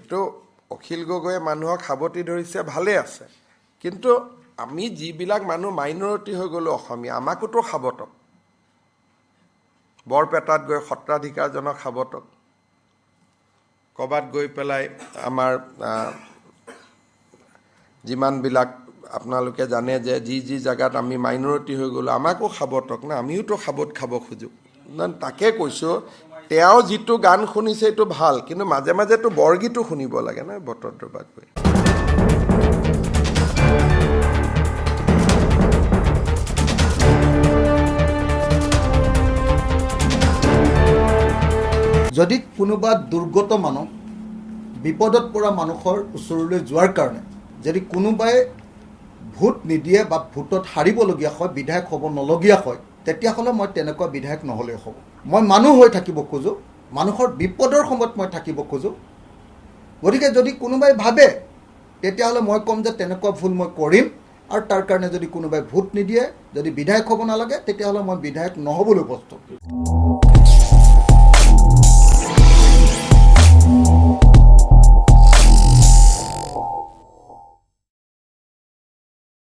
এইটো অখিল গগৈয়ে মানুহক সাৱটি ধৰিছে, ভালে আছে, কিন্তু আমি যিবিলাক মানুহ মাইনৰিটি হৈ গ'লো অসমীয়া, আমাকোতো সাৱটক। বৰপেটাত গৈ সত্ৰাধিকাৰজনক সাৱটক, ক'ৰবাত গৈ পেলাই আমাৰ যিমানবিলাক আপোনালোকে জানে যে যি জেগাত আমি মাইনৰিটি হৈ গ'লোঁ, আমাকো সাৱটক না, আমিওতো সাৱট খাব খোজোঁ। তাকে কৈছোঁ, তেওঁ যিটো গান শুনিছে এইটো ভাল, কিন্তু মাজে মাজেতো বৰগীতো শুনিব লাগে না বতৰ দৰবাত গৈ। যদি কোনোবা দুৰ্গত মানুহ, বিপদত পৰা মানুহৰ ওচৰলৈ যোৱাৰ কাৰণে যদি কোনোবাই ভোট নিদিয়ে বা ভোটত হাৰিবলগীয়া হয়, বিধায়ক হ'ব নলগীয়া হয়, তেতিয়াহ'লে মই তেনেকুৱা বিধায়ক নহ'লেও হ'ব। মই মানুহ হৈ থাকিব খোজোঁ, মানুহৰ বিপদৰ সময়ত মই থাকিব খোজোঁ। গতিকে যদি কোনোবাই ভাবে, তেতিয়াহ'লে মই ক'ম যে তেনেকুৱা ভুল মই কৰিম, আৰু তাৰ কাৰণে যদি কোনোবাই ভোট নিদিয়ে, যদি বিধায়ক হ'ব নালাগে, তেতিয়াহ'লে মই বিধায়ক নহ'বলৈ প্ৰস্তুত।